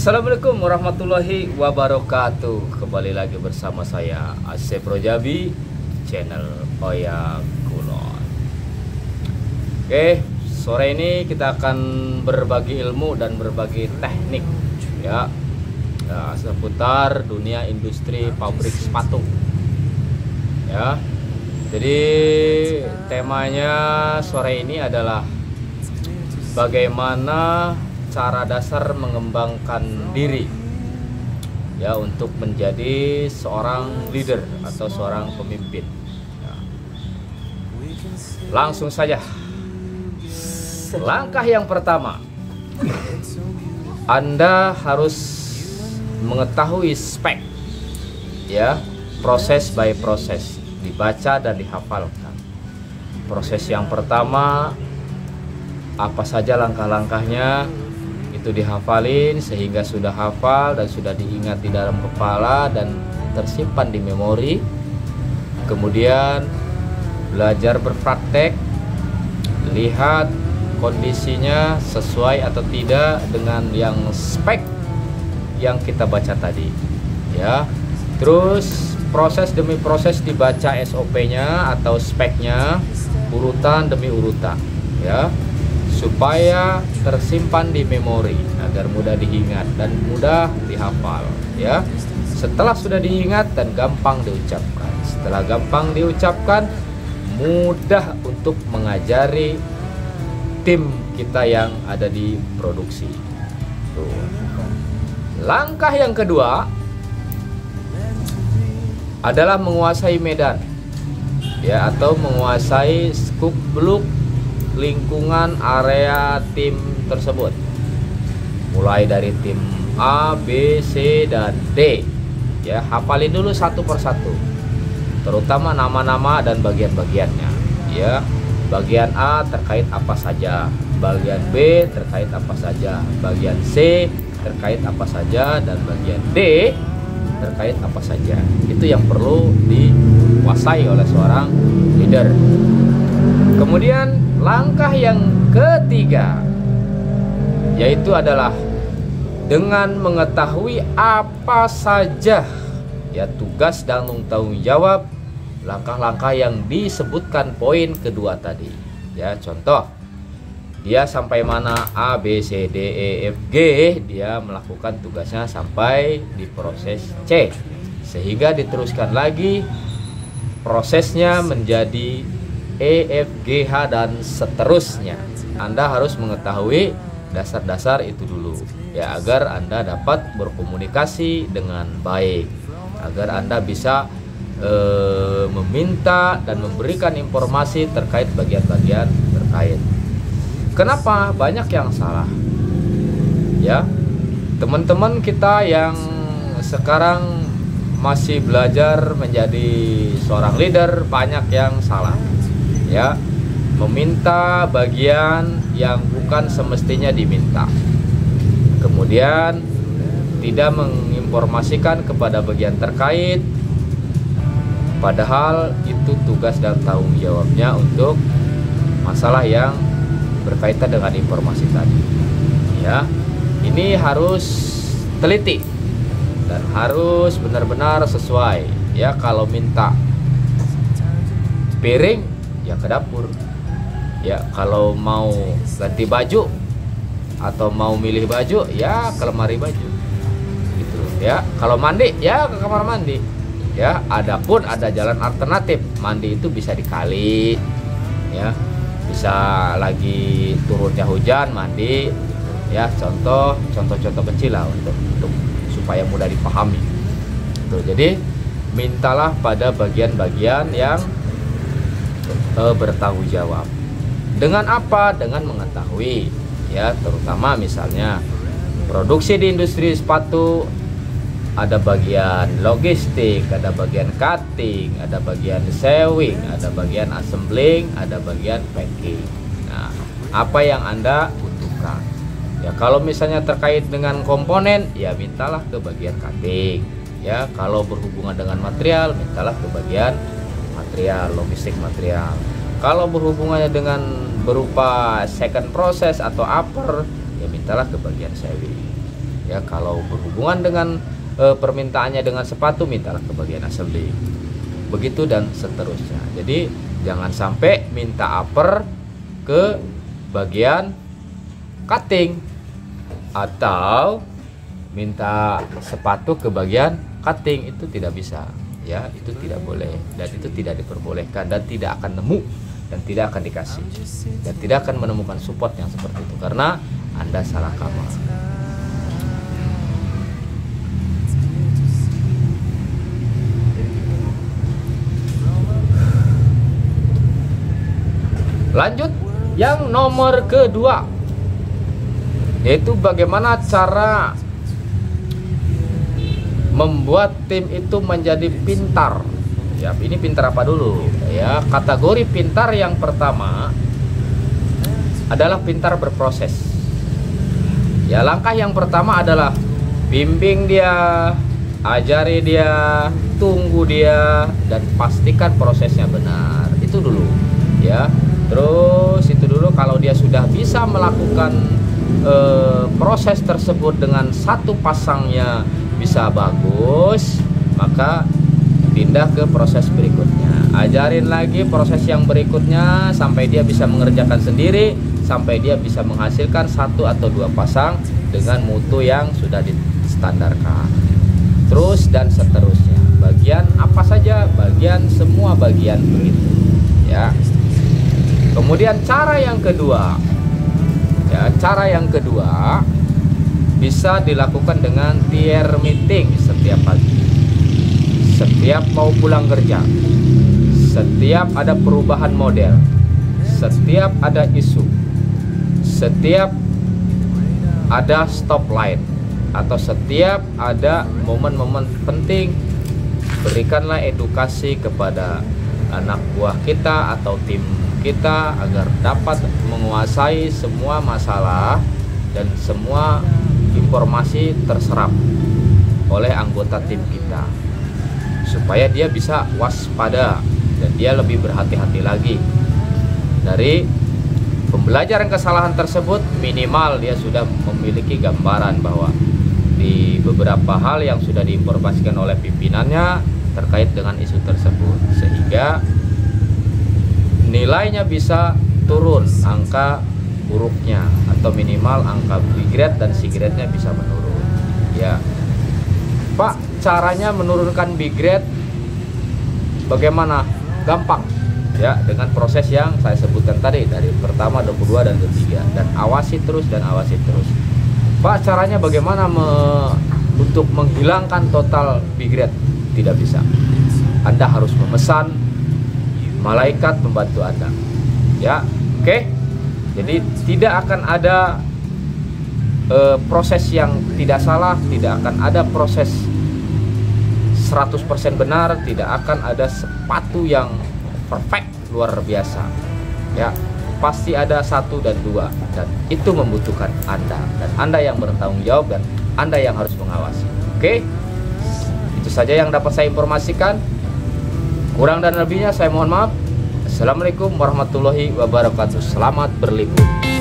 Assalamualaikum warahmatullahi wabarakatuh. Kembali lagi bersama saya Asep Rojabi, channel Oya Kulon. Oke, sore ini kita akan berbagi ilmu dan berbagi teknik ya, seputar dunia industri pabrik sepatu ya. Jadi temanya sore ini adalah bagaimana cara dasar mengembangkan diri ya untuk menjadi seorang leader atau seorang pemimpin ya. Langsung saja, langkah yang pertama, Anda harus mengetahui spek ya, proses by proses, dibaca dan dihafalkan. Proses yang pertama, apa saja langkah-langkahnya itu dihafalin sehingga sudah hafal dan sudah diingat di dalam kepala dan tersimpan di memori. Kemudian belajar berpraktek, lihat kondisinya sesuai atau tidak dengan yang spek yang kita baca tadi ya. Terus proses demi proses dibaca SOP-nya atau speknya, urutan demi urutan ya, supaya tersimpan di memori agar mudah diingat dan mudah dihafal ya. Setelah sudah diingat dan gampang diucapkan, setelah gampang diucapkan, mudah untuk mengajari tim kita yang ada di produksi. Tuh. Langkah yang kedua adalah menguasai medan ya, atau menguasai skup beluk lingkungan area tim tersebut, mulai dari tim A, B, C, dan D ya. Hafalin dulu satu persatu, terutama nama-nama dan bagian-bagiannya ya. Bagian A terkait apa saja, bagian B terkait apa saja, bagian C terkait apa saja, dan bagian D terkait apa saja. Itu yang perlu dikuasai oleh seorang leader. Kemudian langkah yang ketiga yaitu adalah dengan mengetahui apa saja ya tugas dan tanggung jawab langkah-langkah yang disebutkan poin kedua tadi ya. Contoh, dia sampai mana A, B, C, D, E, F, G, dia melakukan tugasnya sampai di proses C, sehingga diteruskan lagi prosesnya menjadi E, F, G, H, dan seterusnya. Anda harus mengetahui dasar-dasar itu dulu ya, agar Anda dapat berkomunikasi dengan baik, agar Anda bisa meminta dan memberikan informasi terkait bagian-bagian terkait. Kenapa banyak yang salah ya, teman-teman kita yang sekarang masih belajar menjadi seorang leader, banyak yang salah ya, meminta bagian yang bukan semestinya diminta, kemudian tidak menginformasikan kepada bagian terkait, padahal itu tugas dan tanggung jawabnya untuk masalah yang berkaitan dengan informasi tadi ya. Ini harus teliti dan harus benar-benar sesuai ya. Kalau minta piring ya ke dapur ya, kalau mau ganti baju atau mau milih baju ya ke lemari baju gitu ya. Kalau mandi ya ke kamar mandi ya. Adapun ada jalan alternatif, mandi itu bisa di kali ya, bisa lagi turunnya hujan mandi ya. Contoh-contoh kecil lah untuk supaya mudah dipahami tuh. Jadi mintalah pada bagian-bagian yang bertanggung jawab. Dengan apa? Dengan mengetahui ya, terutama misalnya produksi di industri sepatu, ada bagian logistik, ada bagian cutting, ada bagian sewing, ada bagian assembling, ada bagian packing. Nah, apa yang Anda butuhkan ya. Kalau misalnya terkait dengan komponen ya mintalah ke bagian cutting ya. Kalau berhubungan dengan material, mintalah ke bagian material, logistik material. Kalau berhubungannya dengan berupa second process atau upper ya mintalah ke bagian sewing Ya, kalau berhubungan dengan permintaannya dengan sepatu, mintalah ke bagian assembly. Begitu dan seterusnya. Jadi jangan sampai minta upper ke bagian cutting atau minta sepatu ke bagian cutting, itu tidak bisa. Ya, itu tidak boleh dan itu tidak diperbolehkan dan tidak akan nemu dan tidak akan dikasih dan tidak akan menemukan support yang seperti itu karena Anda salah kamar. Lanjut yang nomor kedua, yaitu bagaimana cara membuat tim itu menjadi pintar. Ya, ini pintar apa dulu? Ya, kategori pintar yang pertama adalah pintar berproses. Ya, langkah yang pertama adalah bimbing dia, ajari dia, tunggu dia, dan pastikan prosesnya benar. Itu dulu, ya. Terus itu dulu, kalau dia sudah bisa melakukan proses tersebut dengan satu pasangnya bisa bagus, maka pindah ke proses berikutnya. Ajarin lagi proses yang berikutnya sampai dia bisa mengerjakan sendiri, sampai dia bisa menghasilkan satu atau dua pasang dengan mutu yang sudah distandarkan. Terus dan seterusnya. Bagian apa saja, semua bagian begitu. Ya. Kemudian cara yang kedua, bisa dilakukan dengan tier meeting setiap pagi, setiap mau pulang kerja, setiap ada perubahan model, setiap ada isu, setiap ada stop line, atau setiap ada momen-momen penting. Berikanlah edukasi kepada anak buah kita atau tim kita agar dapat menguasai semua masalah dan semua informasi terserap oleh anggota tim kita, supaya dia bisa waspada dan dia lebih berhati-hati lagi. Dari pembelajaran kesalahan tersebut, minimal dia sudah memiliki gambaran bahwa di beberapa hal yang sudah diinformasikan oleh pimpinannya terkait dengan isu tersebut, sehingga nilainya bisa turun angka buruknya, atau minimal angka B grade dan C grade-nya bisa menurun. Ya, Pak, caranya menurunkan B grade bagaimana? Gampang, ya, dengan proses yang saya sebutkan tadi, dari pertama, kedua, dan ketiga, dan awasi terus dan awasi terus. Pak, caranya bagaimana untuk menghilangkan total B grade? Tidak bisa. Anda harus memesan malaikat membantu Anda. Ya, oke. Jadi tidak akan ada proses yang tidak salah, tidak akan ada proses 100% benar, tidak akan ada sepatu yang perfect luar biasa. Ya, pasti ada 1 dan 2, dan itu membutuhkan Anda, dan Anda yang bertanggung jawab, dan Anda yang harus mengawasi. Oke. Itu saja yang dapat saya informasikan. Kurang dan lebihnya saya mohon maaf. Assalamualaikum warahmatullahi wabarakatuh. Selamat berlibur.